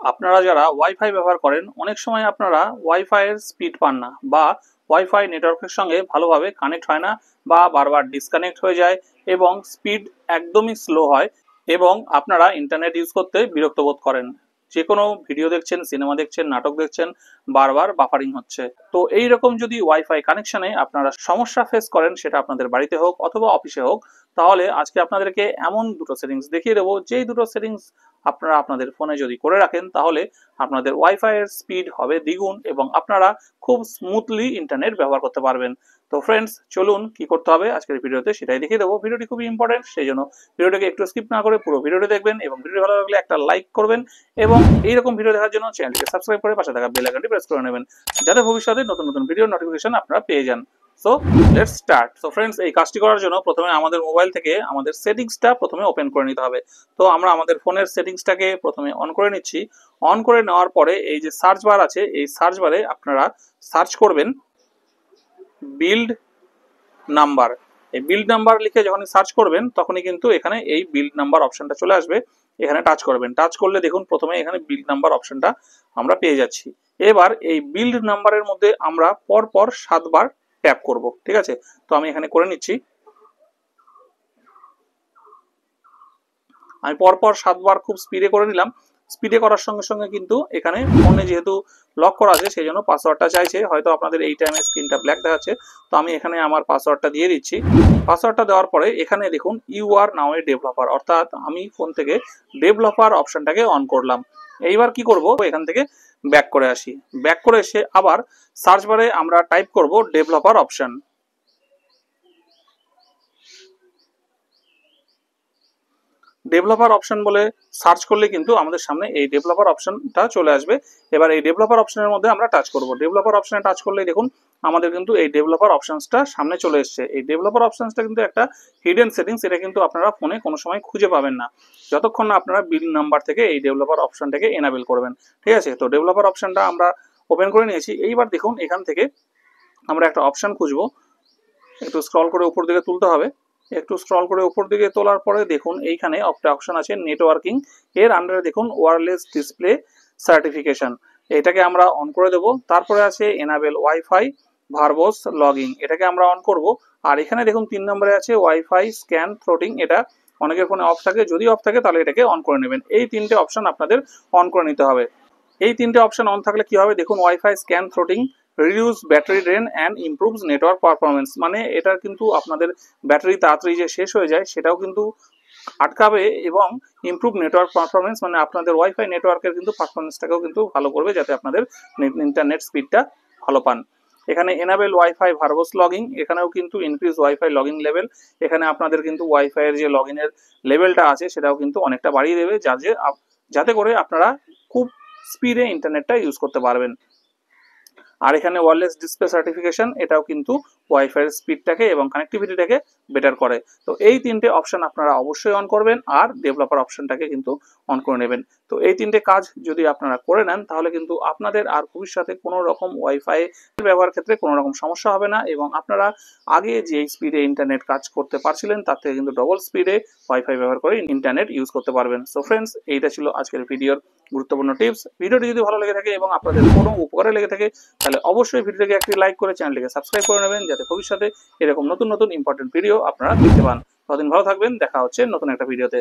আপনারা যারা ওয়াইফাই ব্যবহার করেন অনেক সময় আপনারা ওয়াইফাই এর স্পিড পান না বা ওয়াইফাই নেটওয়ার্কের সঙ্গে ভালোভাবে কানেক্ট হয় না বা বারবার ডিসকানেক্ট হয়ে যায় এবং স্পিড একদমই স্লো হয় এবং আপনারা ইন্টারনেট ইউজ করতে বিরক্ত বোধ করেন। যে কোনো ভিডিও দেখছেন, সিনেমা দেখছেন, নাটক দেখছেন, বারবার বাফারিং হচ্ছে। তো এই রকম যদি ওয়াইফাই কানেকশনে আপনারা সমস্যা ফেস করেন, সেটা আপনাদের বাড়িতে হোক অথবা অফিসে হোক, তাহলে আজকে আপনাদেরকে এমন দুটো সেটিংস দেখিয়ে দেবো, যেই দুটো সেটিংস আপনারা আপনাদের ফোনে যদি করে রাখেন তাহলে আপনাদের ওয়াইফাই এর স্পিড হবে দ্বিগুণ এবং আপনারা খুব স্মুথলি ইন্টারনেট ব্যবহার করতে পারবেন। তো ফ্রেন্ডস, চলুন কি করতে হবে আজকের ভিডিওতে সেটাই দেখিয়ে দেবো। ভিডিওটি খুবই ইম্পর্টেন্ট, সেই জন্য ভিডিওটিকে একটু স্কিপ না করে পুরো ভিডিওটি দেখবেন এবং ভিডিও ভালো লাগলে একটা লাইক করবেন এবং এইরকম ভিডিও দেখার জন্য চ্যানেলটিকে সাবস্ক্রাইব করে পাশে থাকা বেল আইকনটি প্রেস করে নেবেন, যাতে ভবিষ্যতে নতুন নতুন ভিডিও নোটিফিকেশন আপনারা পেয়ে যান। So let's start. So friends, এই কাজটি করার জন্য প্রথমে আমাদের মোবাইল থেকে আমাদের সেটিংসটা প্রথমে ওপেন করে নিতে হবে। তো আমরা আমাদের ফোনের সেটিংসটাকে প্রথমে অন করে নিচ্ছি। অন করে নেওয়ার পরে এই যে সার্চ বার আছে, এই সার্চ বারে আপনারা সার্চ করবেন বিল্ড নাম্বার। এই বিল্ড নাম্বার লিখে যখন সার্চ করবেন তখনই কিন্তু এখানে এই বিল্ড নাম্বার অপশনটা চলে আসবে। এখানে টাচ করবেন। টাচ করলে দেখুন প্রথমে এখানে বিল্ড নাম্বার অপশনটা আমরা পেয়ে যাচ্ছি। এবার এই বিল্ড নাম্বারের মধ্যে আমরা পরপর 7 বার ট্যাপ করব। ঠিক আছে, তো আমি এখানে করে নিচ্ছি। আমি পরপর 7 বার খুব স্পিডে করে নিলাম। স্পিডে করার সঙ্গে সঙ্গে কিন্তু এখানে ফোনে যেহেতু লক করা আছে সেই জন্য পাসওয়ার্ডটা চাইছে। হয়তো আপনাদের এই টাইমে স্ক্রিনটা ব্ল্যাক দেখাচ্ছে, তো আমি এখানে আমার পাসওয়ার্ডটা দিয়ে দিচ্ছি। পাসওয়ার্ডটা দেওয়ার পরে এখানে দেখুন you R now A developer, অর্থাৎ আমি ফোন থেকে ডেভেলপার অপশনটাকে অন করলাম। এইবার কি করব, এখান থেকে ব্যাক করে আসি। ব্যাক করে এসে আবার সার্চ বারে আমরা টাইপ করব ডেভেলপার অপশন। ডেভেলপার অপশন বলে সার্চ করলে কিন্তু আমাদের সামনে এই ডেভেলপার অপশনটা চলে আসবে। এবার এই ডেভেলপার অপশনের মধ্যে আমরা টাচ করব। ডেভেলপার অপশনে টাচ করলে দেখুন আমাদের কিন্তু এই ডেভেলপার অপশনসটা সামনে চলে এসেছে। এই ডেভেলপার অপশনসটা কিন্তু একটা হিডেন সেটিংস, এটা কিন্তু আপনারা ফোনে কোনো সময় খুঁজে পাবেন না যতক্ষণ না আপনারা বিল নাম্বার থেকে এই ডেভেলপার অপশনটাকে এনাবেল করবেন। ঠিক আছে, তো ডেভেলপার অপশনটা আমরা ওপেন করে নিয়েছি। এইবার দেখুন এখান থেকে আমরা একটা অপশন খুঁজবো। একটু স্ক্রল করে উপর দিকে তুলতে হবে। একটু স্ক্রল করে উপর দিকে তোলার পরে দেখুন এইখানে একটা অপশন আছে নেটওয়ার্কিং, এর আন্ডারে দেখুন ওয়্যারলেস ডিসপ্লে সার্টিফিকেশন, এটাকে আমরা অন করে দেব। তারপরে আছে এনাবেল ওয়াইফাই ভার্বস লগইন, এটাকে আমরা অন করব। আর এখানে দেখুন 3 নম্বরে আছে ওয়াইফাই স্ক্যান থ্রোটিং, এটা অনেকের ফোনে অফ থাকে, যদি অফ থাকে তাহলে এটাকে অন করে নেবেন। এই তিনটে অপশন আপনাদের অন করে নিতে হবে। এই তিনটে অপশন অন থাকলে কি হবে দেখুন, wifi scan throttling reduce battery drain and improves network performance, মানে এটা কিন্তু আপনাদের ব্যাটারি তাড়াতাড়ি যে শেষ হয়ে যায় সেটাও কিন্তু আটকাবে এবং ইমপ্রুভ নেটওয়ার্ক পারফরমেন্স, মানে আপনাদের ওয়াইফাই নেটওয়ার্কের কিন্তু পারফরমেন্সটাকেও কিন্তু ভালো করবে, যাতে আপনাদের ইন্টারনেট স্পিডটা ভালো পান। এখানে এনাবেল ওয়াইফাই ভার্বস লগইন, এখানেও কিন্তু ইনক্রিজ ওয়াইফাই লগইন লেভেল, এখানে আপনাদের কিন্তু ওয়াইফাই এর যে লগইনের লেভেলটা আছে সেটাও কিন্তু অনেকটা বাড়িয়ে দেবে, যাতে করে আপনারা খুব স্পিডে ইন্টারনেটটা ইউজ করতে পারবেন। আর এখানে ওয়্যারলেস ডিসপ্লে সার্টিফিকেশন, এটাও কিন্তু ওয়াইফাই এর স্পিডটাকে এবং কানেক্টিভিটিটাকে বেটার করে। তো এই তিনটে অপশন আপনারা অবশ্যই অন করবেন আর ডেভেলপার অপশনটাকে কিন্তু অন করে নেবেন। তো এই তিনটে কাজ যদি আপনারা করে নেন তাহলে কিন্তু আপনাদের আর ভবিষ্যতে কোনো রকম ওয়াইফাই ব্যবহার ক্ষেত্রে কোনো রকম সমস্যা হবে না এবং আপনারা আগে যে স্পিডে ইন্টারনেট কাজ করতে পারছিলেন তার থেকে কিন্তু ডবল স্পিডে ওয়াইফাই ব্যবহার করে ইন্টারনেট ইউজ করতে পারবেন। সো ফ্রেন্ডস, এইটা ছিল আজকের ভিডিওর গুরুত্বপূর্ণ টিপস। ভিডিওটি যদি ভালো লেগে থাকে এবং আপনাদের কোনো উপকারে লেগে থাকে তাহলে অবশ্যই ভিডিওটিকে একটি লাইক করে চ্যানেলটিকে সাবস্ক্রাইব করে নেবেন, যাতে ভবিষ্যতে এরকম নতুন নতুন ইম্পর্টেন্ট ভিডিও আপনারা দেখতে পান। ততদিন ভালো থাকবেন, দেখা হচ্ছে নতুন একটা ভিডিওতে।